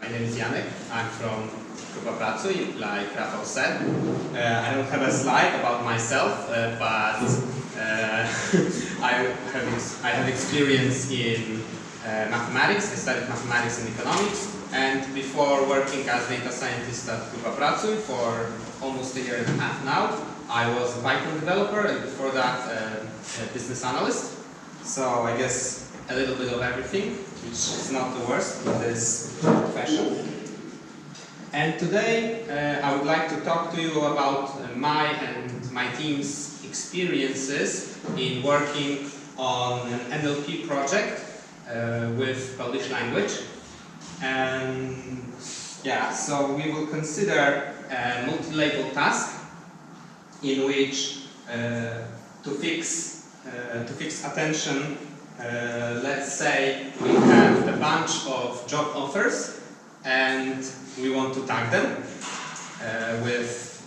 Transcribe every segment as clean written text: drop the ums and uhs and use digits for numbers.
My name is Janek. I'm from Grupa Pracuj, like Rafał said. I don't have a slide about myself, but I have experience in mathematics. I studied mathematics and economics, and before working as data scientist at Grupa Pracuj for almost a year and a half now, I was a Python developer, and before that a business analyst. So I guess a little bit of everything, which is not the worst in this profession. And today I would like to talk to you about my and my team's experiences in working on an NLP project with Polish language. And yeah, so we will consider a multilabel task in which to fix attention, let's say we have a bunch of job offers and we want to tag them with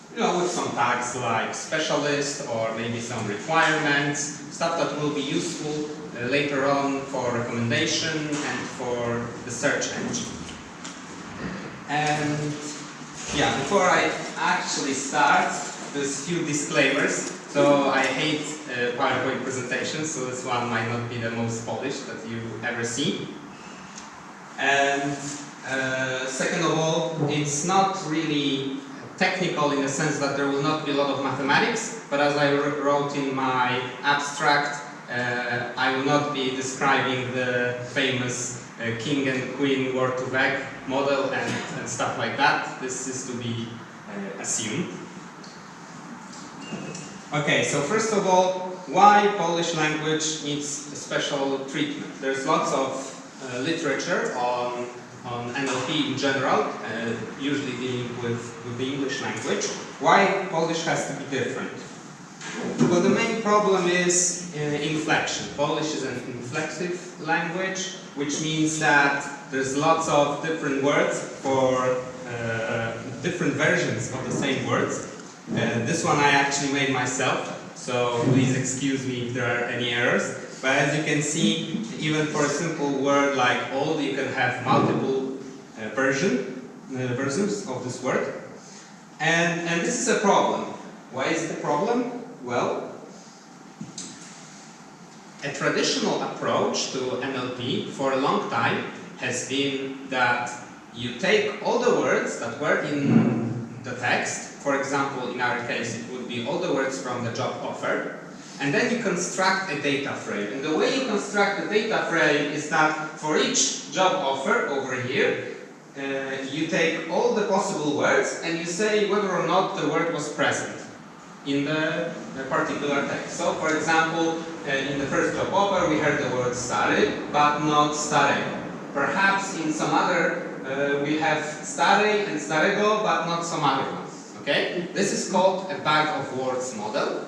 some tags like specialist or maybe some requirements, stuff that will be useful later on for recommendation and for the search engine. And yeah, before I actually start, there's a few disclaimers. So I hate PowerPoint presentations, so this one might not be the most polished that you ever see. And second of all, it's not really technical in the sense that there will not be a lot of mathematics, but as I wrote in my abstract, I will not be describing the famous king and queen word to vec model and stuff like that. This is to be assumed. Okay, so first of all, why Polish language needs special treatment? There's lots of literature on NLP in general, usually dealing with the English language. Why Polish has to be different? Well, the main problem is inflection. Polish is an inflexive language, which means that there's lots of different words for different versions of the same words. This one I actually made myself, so please excuse me if there are any errors. But as you can see, even for a simple word like old, you can have multiple versions of this word. And this is a problem. Why is it a problem? Well, a traditional approach to NLP for a long time has been that you take all the words that were in the text. For example, in our case, it would be all the words from the job offer, and then you construct a data frame. And the way you construct the data frame is that for each job offer over here, you take all the possible words and you say whether or not the word was present in the particular text. So, for example, in the first job offer, we heard the word stary, but not starego. Perhaps in some other, we have stary and starego, but not some other ones. Okay? This is called a bag of words model.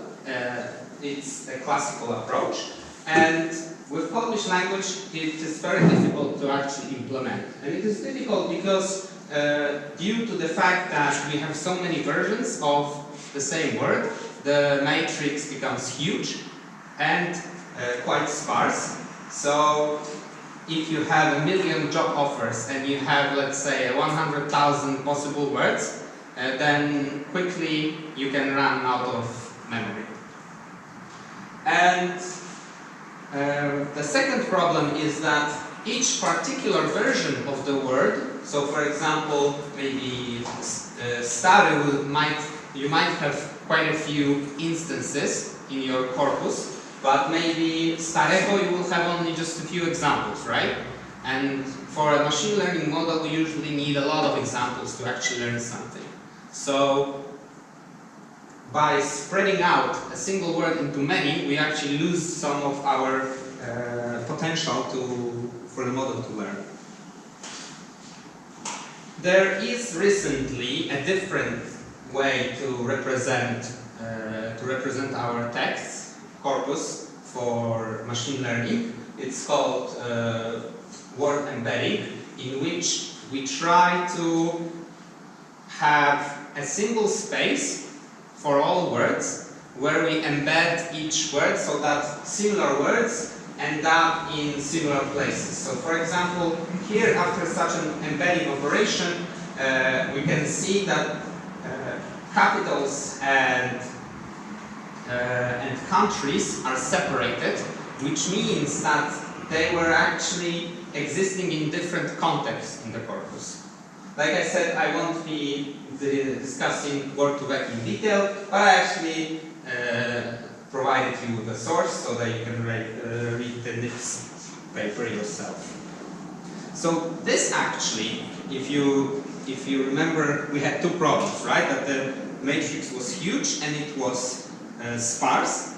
It's a classical approach. And with Polish language, it is very difficult to actually implement. And it is difficult because due to the fact that we have so many versions of the same word, the matrix becomes huge and quite sparse. So if you have 1 million job offers and you have, let's say, 100,000 possible words, then quickly you can run out of memory. And the second problem is that each particular version of the word, so for example, maybe stary you might have quite a few instances in your corpus, but maybe starego you will have only just a few examples, right? And for a machine learning model, we usually need a lot of examples to actually learn something. So by spreading out a single word into many, we actually lose some of our potential for the model to learn. There is recently a different way to represent our text corpus for machine learning. It's called word embedding, in which we try to have a single space for all words where we embed each word so that similar words end up in similar places. So for example, here after such an embedding operation, we can see that capitals and countries are separated, which means that they were actually existing in different contexts in the corpus. Like I said, I won't be discussing word2vec in detail, but I actually provided you with a source so that you can read the NIPS paper yourself. So this actually, if you remember, we had two problems, right? That the matrix was huge and it was sparse.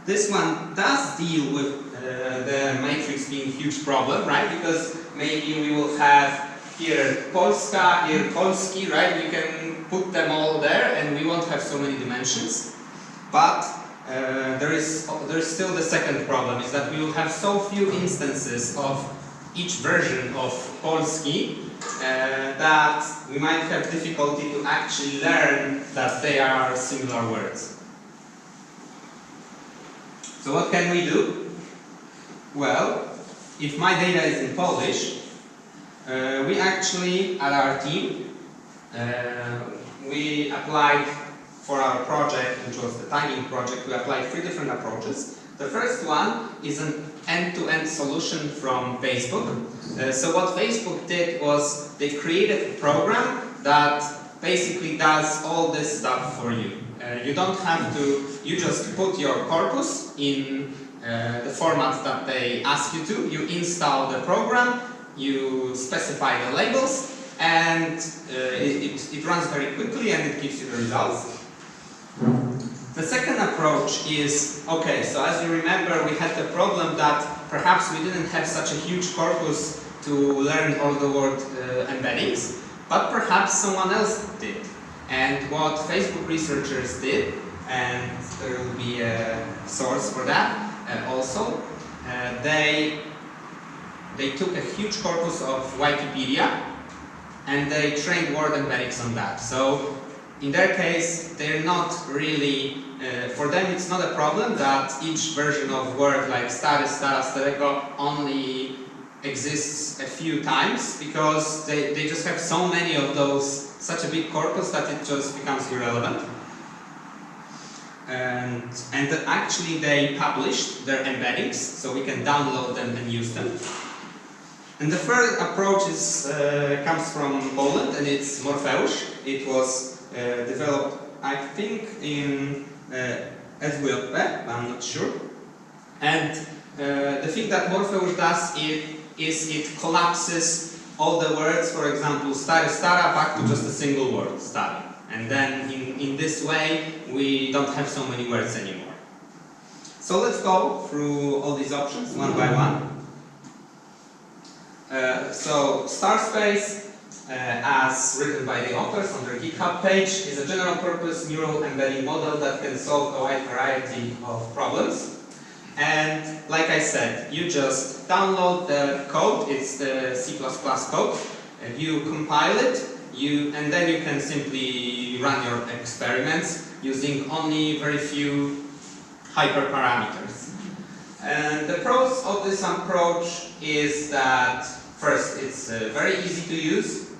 This one does deal with the matrix being a huge problem, right? Because maybe we will have here Polska, here Polski, right? We can put them all there and we won't have so many dimensions. But there is still the second problem, is that we will have so few instances of each version of Polski that we might have difficulty to actually learn that they are similar words. So what can we do? Well, if my data is in Polish, we actually, at our team, we applied for our project, which was the tagging project, we applied 3 different approaches. The first one is an end-to-end solution from Facebook. So what Facebook did was they created a program that basically does all this stuff for you. You don't have to, you just put your corpus in the format that they ask you to, you install the program, you specify the labels, and it runs very quickly and it gives you the results. The second approach is, okay, so as you remember, we had the problem that perhaps we didn't have such a huge corpus to learn all the word embeddings, but perhaps someone else did. And what Facebook researchers did, and there will be a source for that also, they took a huge corpus of Wikipedia and they trained word embeddings on that. So in their case, they're not really, for them it's not a problem that each version of word like stary, stara, starego only exists a few times, because they just have so many of those, such a big corpus that it just becomes irrelevant. And actually they published their embeddings, so we can download them and use them. And the third approach is, comes from Poland, and it's Morpheusz. It was developed, I think, in SWP, but I'm not sure. And the thing that Morpheusz does is it collapses all the words, for example, stary, stara, back to just a single word, stary. And then in this way, we don't have so many words anymore. So let's go through all these options one by one. So StarSpace, as written by the authors on their GitHub page, is a general purpose neural embedding model that can solve a wide variety of problems. And like I said, you just download the code, it's the C++ code, and you compile it, and then you can simply run your experiments using only very few hyperparameters. And the pros of this approach is that first, it's very easy to use.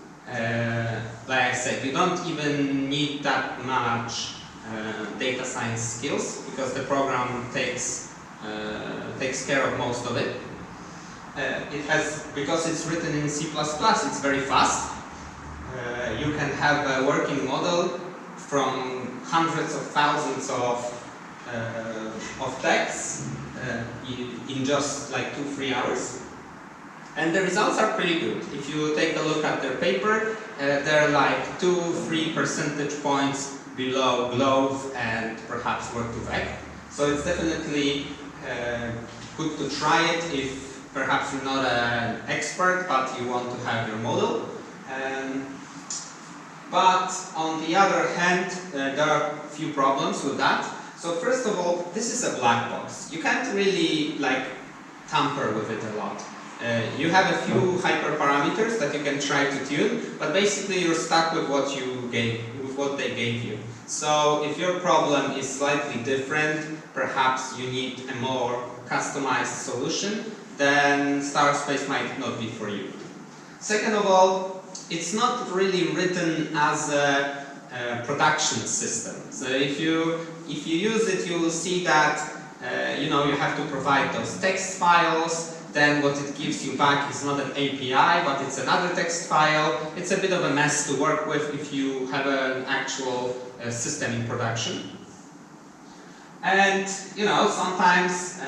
Like I said, you don't even need that much data science skills, because the program takes care of most of it. Because it's written in C++, it's very fast. You can have a working model from hundreds of thousands of texts in just like 2-3 hours. And the results are pretty good. If you take a look at their paper, they're like 2-3 percentage points below Glove and perhaps word2vec. So it's definitely good to try it if perhaps you're not an expert but you want to have your model. But on the other hand, there are a few problems with that. So first of all, this is a black box. You can't really like tamper with it a lot. You have a few hyperparameters that you can try to tune, but basically you're stuck with what they gave you. So if your problem is slightly different, perhaps you need a more customized solution, then star space might not be for you. Second of all, it's not really written as a production system. So if you use it, you will see that you have to provide those text files. Then what it gives you back is not an API, but it's another text file. It's a bit of a mess to work with if you have an actual system in production. And sometimes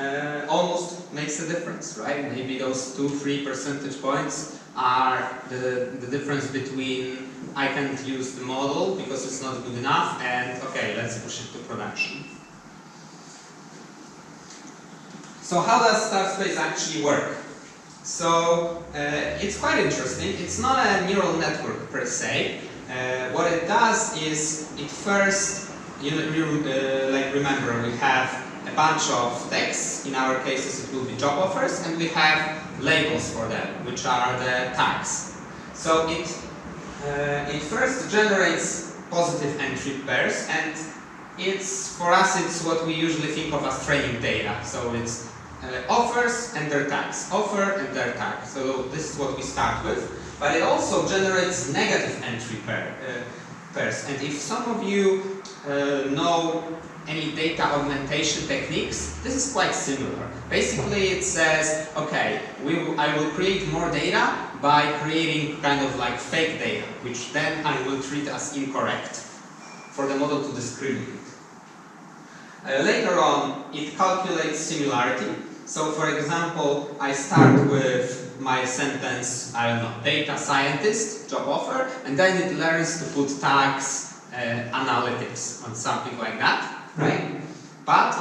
almost makes a difference, right? Maybe those 2-3 percentage points are the difference between I can't use the model because it's not good enough and okay, let's push it to production. So how does star space actually work? So it's quite interesting. It's not a neural network per se. What it does is it first, remember we have a bunch of texts. In our cases it will be job offers, and we have labels for them, which are the tags. So it first generates positive entry pairs, and for us it's what we usually think of as training data. So it's offers and their tags, offer and their tag. So this is what we start with. But it also generates negative entry pairs. And if some of you know any data augmentation techniques, this is quite similar. Basically it says, okay, I will create more data by creating kind of like fake data, which then I will treat as incorrect for the model to discriminate. Later on, it calculates similarity. So for example, I start with my sentence, I don't know, data scientist, job offer, and then it learns to put tags, analytics, on something like that, right? But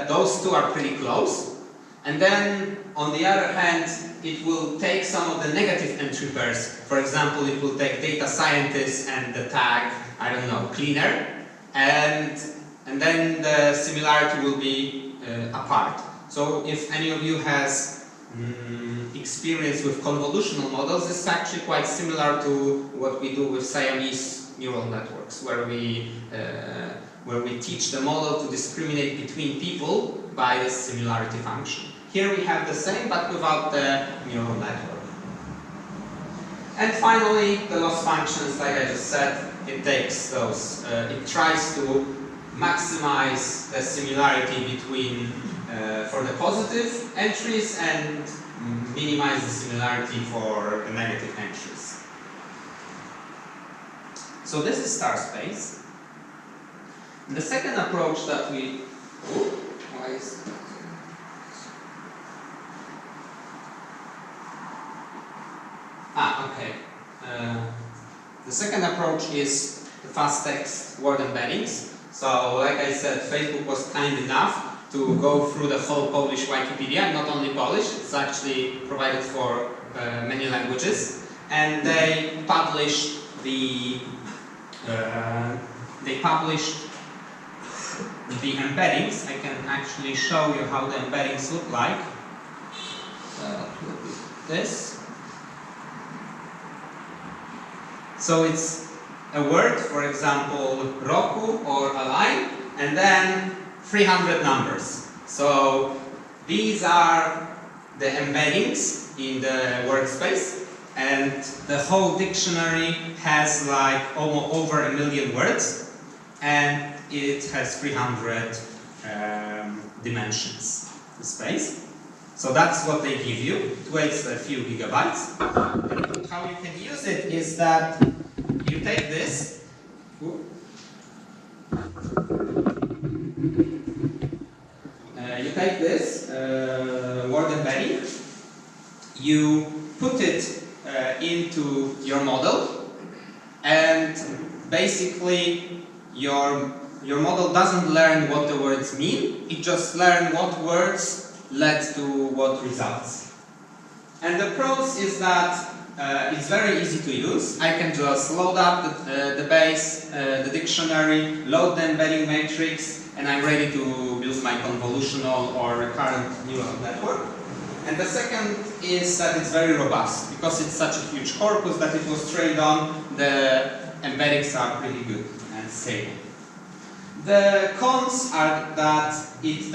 those two are pretty close. And then on the other hand, it will take some of the negative entry pairs. For example, it will take data scientist and the tag, I don't know, cleaner, and then the similarity will be apart. So if any of you has experience with convolutional models, this is actually quite similar to what we do with Siamese neural networks, where we teach the model to discriminate between people by the similarity function. Here we have the same, but without the neural network. And finally, the loss functions, like I just said, it takes those, it tries to maximize the similarity between for the positive entries and minimize the similarity for the negative entries. So this is star space. And the second approach that we... okay. The second approach is the fast text word embeddings. So, like I said, Facebook was kind enough to go through the whole Polish Wikipedia, not only Polish, it's actually provided for many languages, and they published the embeddings. I can actually show you how the embeddings look like. This. So it's a word, for example, roku or a line, and then 300 numbers. So these are the embeddings in the workspace, and the whole dictionary has like almost over 1 million words, and it has 300 dimensions, the space. So that's what they give you. It weighs a few gigabytes. And how you can use it is that you take this, word embedding, you put it into your model, and basically your model doesn't learn what the words mean, it just learns what words led to what results. And the pros is that it's very easy to use. I can just load up the base, the dictionary, load the embedding matrix, and I'm ready to use my convolutional or recurrent neural network. And the second is that it's very robust. Because it's such a huge corpus that it was trained on, the embeddings are pretty good and stable. The cons are that it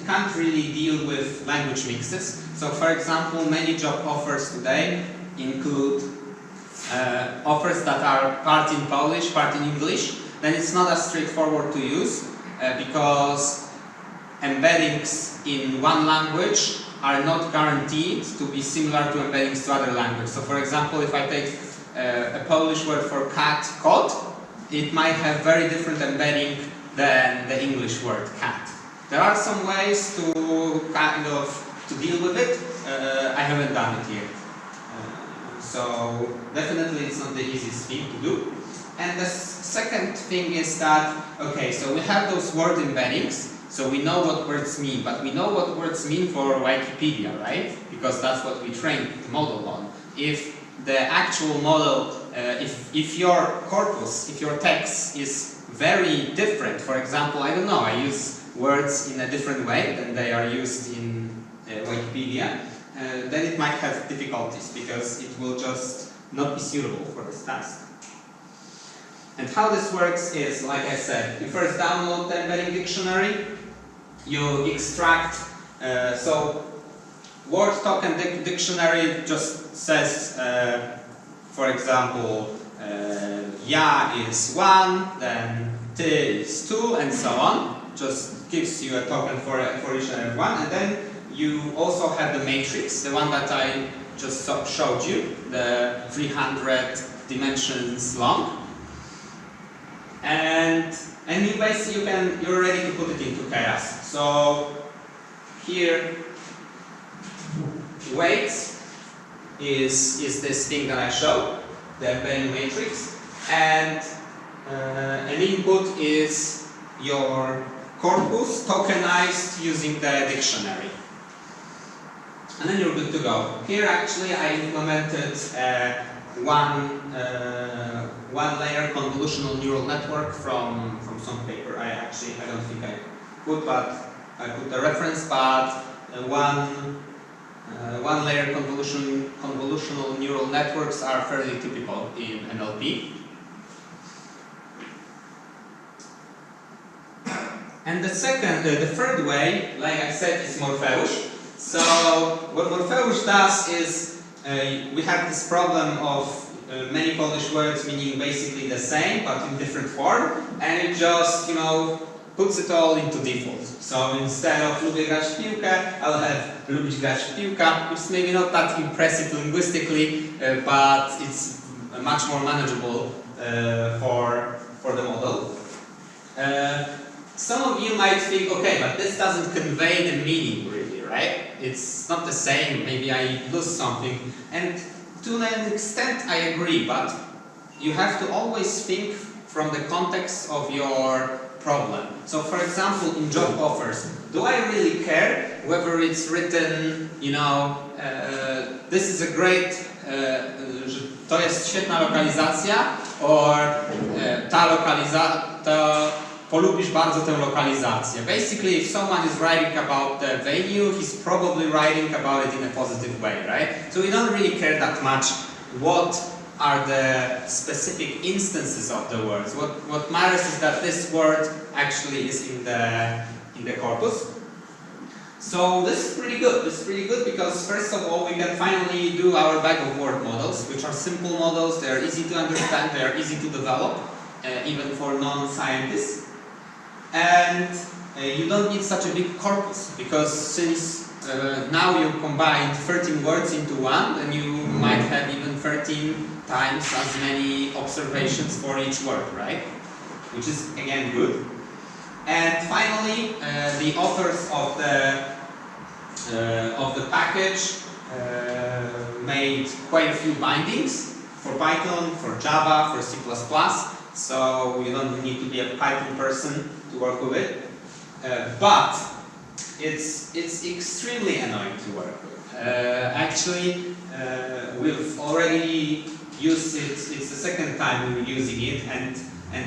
can't really deal with language mixes. So for example, many job offers today include offers that are part in Polish, part in English. Then it's not as straightforward to use because embeddings in one language are not guaranteed to be similar to embeddings to other languages. So for example, if I take a Polish word for cat, kot, it might have very different embedding than the English word cat. There are some ways to kind of to deal with it. I haven't done it yet. So definitely it's not the easiest thing to do. And the second thing is that, okay, so we have those word embeddings, so we know what words mean, but we know what words mean for Wikipedia, right? Because that's what we trained the model on. If the actual model, if your corpus, if your text is very different, for example, I don't know, I use words in a different way than they are used in Wikipedia, then it might have difficulties because it will just not be suitable for this task. And how this works is, like I said, you first download the embedding dictionary, you extract, so word token dictionary just says, for example, ja is 1, then ty is 2, and so on. Just gives you a token for each and every one, and then you also have the matrix, the one that I just showed you, the 300 dimensions long. And you basically you're ready to put it into chaos. So here, weight is this thing that I showed, the embedding matrix, and an input is your corpus tokenized using the dictionary. And then you're good to go. Here actually I implemented one layer convolutional neural network from some paper. I don't think I put, but I put the reference, but one layer convolutional neural networks are fairly typical in NLP. And the third way, like I said, is Morpheus. So what Morpheus does is we have this problem of many Polish words meaning basically the same but in different form, and it just puts it all into default. So instead of lubię grać w piłkę, I'll have lubić grać w piłkę, which is maybe not that impressive linguistically, but it's much more manageable for the model. Some of you might think, okay, but this doesn't convey the meaning really, right? It's not the same, maybe I lose something. And to an extent I agree, but you have to always think from the context of your problem. So for example, in job offers, do I really care whether it's written, this is a great, to jest świetna lokalizacja, or polubisz bardzo tę lokalizację. Basically, if someone is writing about the venue, he's probably writing about it in a positive way, right? So we don't really care that much what are the specific instances of the words. What matters is that this word actually is in the corpus. So this is pretty good. This is pretty good because first of all we can finally do our bag of word models, which are simple models. They are easy to understand. They are easy to develop, even for non-scientists. And you don't need such a big corpus because since now you combined 13 words into one, then you might have even 13 times as many observations for each word, right? Which is again good. And finally, the authors of the package made quite a few bindings for Python, for Java, for C++. So you don't need to be a Python person to work with it. But it's extremely annoying to work with. Actually, we've already used it. It's the second time we're using it, and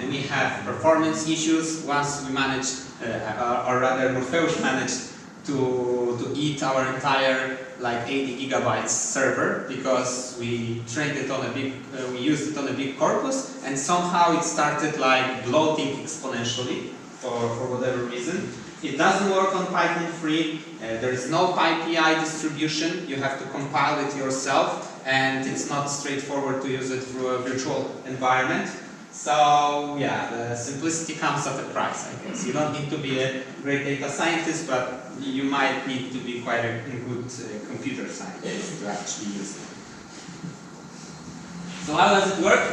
we have performance issues. Once we managed, or rather Morpheus managed to eat our entire 80 gigabytes server because we trained it on we used it on a big corpus, and somehow it started bloating exponentially. for whatever reason. It doesn't work on Python 3. There is no PyPI distribution. You have to compile it yourself, and it's not straightforward to use it through a virtual environment. So yeah, the simplicity comes at a price, I guess. You don't need to be a great data scientist, but you might need to be quite a good computer scientist to actually use it. So how does it work?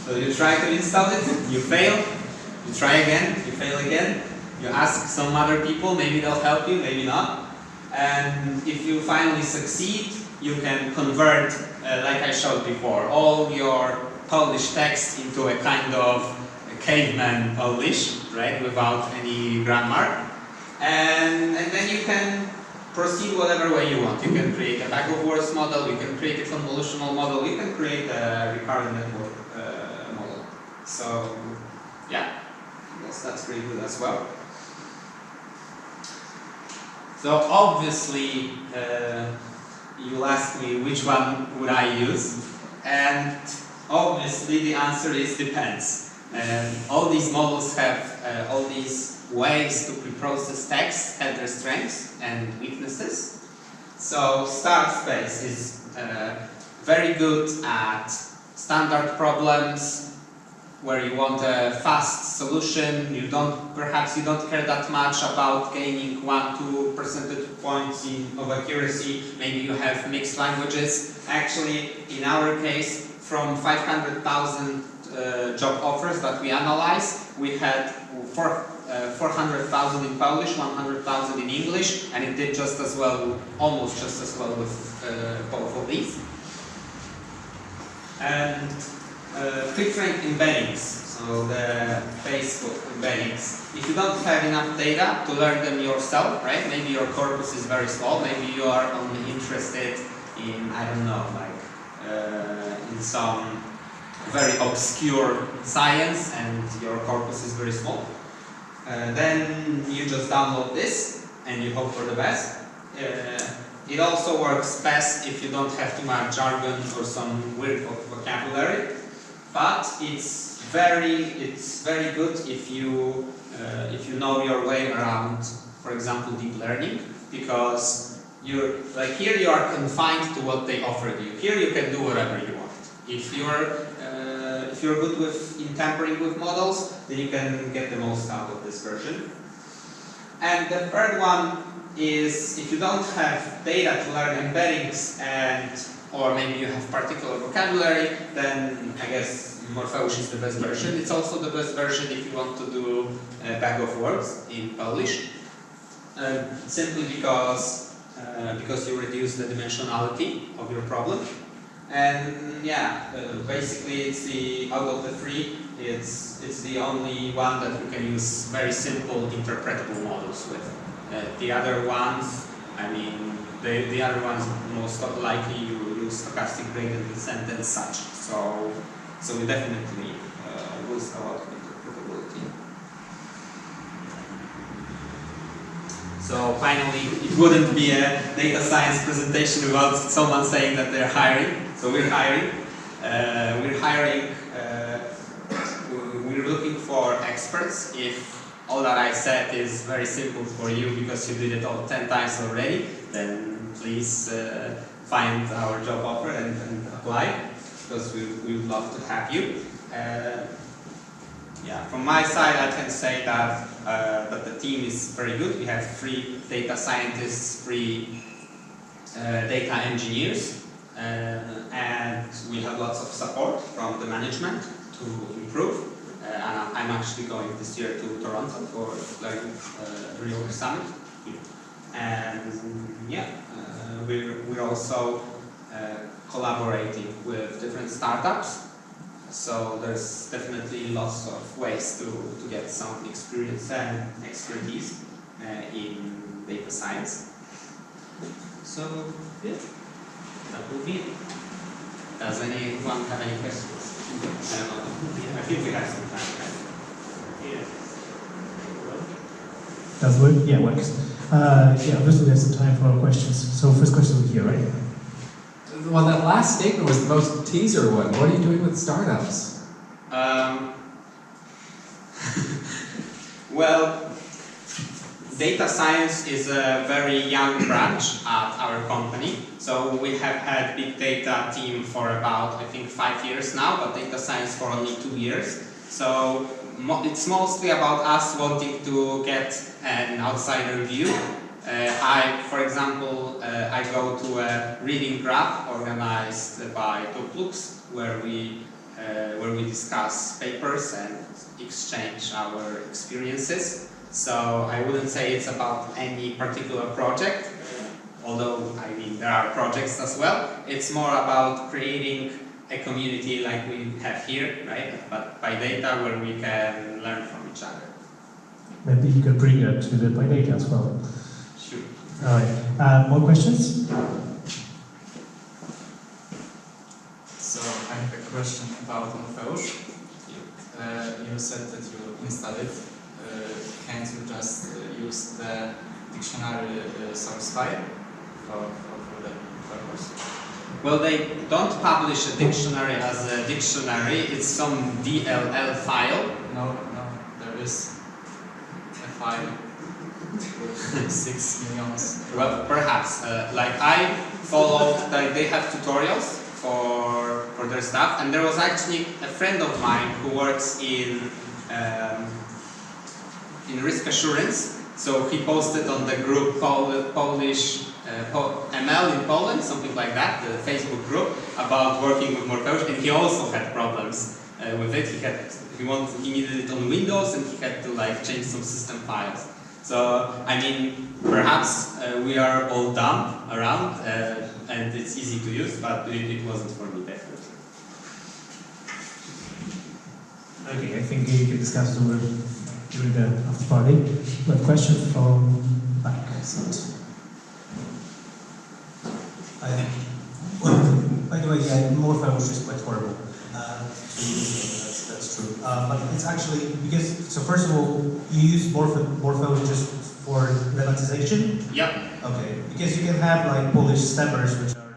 So you try to install it, you fail, you try again, you fail again, you ask some other people, maybe they'll help you, maybe not. And if you finally succeed, you can convert, like I showed before, all your Polish text into a kind of a caveman Polish, right, without any grammar. And then you can proceed whatever way you want. You can create a bag of words model, you can create a convolutional model, you can create a recurrent network model. So, yeah, I guess that's pretty good as well. So obviously, you'll ask me which one would I use, and obviously the answer is depends. All these models have all these ways to pre-process text have their strengths and weaknesses. So StartSpace is very good at standard problems where you want a fast solution. Perhaps you don't care that much about gaining 1-2 percentage points of accuracy. Maybe you have mixed languages. Actually, in our case, from 500,000 job offers that we analyzed, we had 400,000 in Polish, 100,000 in English, and it did just as well, almost just as well with both of these. And quick-rank embeddings, so the Facebook embeddings. If you don't have enough data to learn them yourself, right? Maybe your corpus is very small, maybe you are only interested in, I don't know, like in some very obscure science and your corpus is very small. Then you just download this and you hope for the best. It also works best if you don't have too much jargon or some weird vocabulary, but it's very good if you know your way around, for example, deep learning, because here you are confined to what they offered you. Here you can do whatever you want. If you're good in tampering with models, then you can get the most out of this version. And the third one is if you don't have data to learn embeddings or maybe you have particular vocabulary, then I guess Morpheusz is the best version. It's also the best version if you want to do a bag of words in Polish, simply because you reduce the dimensionality of your problem. And yeah, basically it's out of the three, it's the only one that you can use very simple interpretable models with. The other ones, I mean, the other ones most likely you will use stochastic gradient descent and such. So we definitely lose a lot of interpretability. So finally, it wouldn't be a data science presentation without someone saying that they're hiring. So we're hiring. We're looking for experts. If all that I said is very simple for you because you did it all 10 times already, then please find our job offer and apply, because we would love to have you. Yeah, from my side, I can say that the team is very good. We have 3 data scientists, 3 data engineers, and we have lots of support from the management to improve. I'm actually going this year to Toronto for learning Real Summit, and yeah, we're also collaborating with different startups. So there's definitely lots of ways to get some experience and expertise in data science. So yeah, that will be it. Does anyone have any questions? I think we have some time, right? Yeah. Does it work? Yeah, it works. Yeah, obviously we have some time for questions. So first question over here, right? Well, that last statement was the most teaser one. What are you doing with startups? Well, data science is a very young branch at our company. So we have had big data team for about, I think, 5 years now, but data science for only 2 years. So it's mostly about us wanting to get an outsider view. For example, I go to a reading graph organized by Toplux, where we discuss papers and exchange our experiences. So I wouldn't say it's about any particular project, although I mean there are projects as well. It's more about creating a community like we have here, right? But PyData, where we can learn from each other. Maybe you could bring that to the PyData as well. Sure. All right. More questions? So I have a question about Morpheus. You said that you installed it. Can't you just use the dictionary source file for the purpose? Well, they don't publish a dictionary as a dictionary. It's some DLL file. No, there is a file with 6 million. Well, perhaps. Like I followed, like they have tutorials for their stuff, and there was actually a friend of mine who works in risk assurance. So he posted on the group Polish ML in Poland, something like that, the Facebook group, about working with Morpheus, and he also had problems with it. He needed it on Windows, and he had to like change some system files. So I mean, perhaps we are all dumb around, and it's easy to use, but it wasn't for me, definitely. Okay, I think you can discuss it over during the after party. But question from back side. Well, by the way, yeah, Morpheus is quite horrible. That's true. But it's actually because so first of all, you use Morpheus just for lemmatization. Yep. Okay, because you can have like Polish steppers which are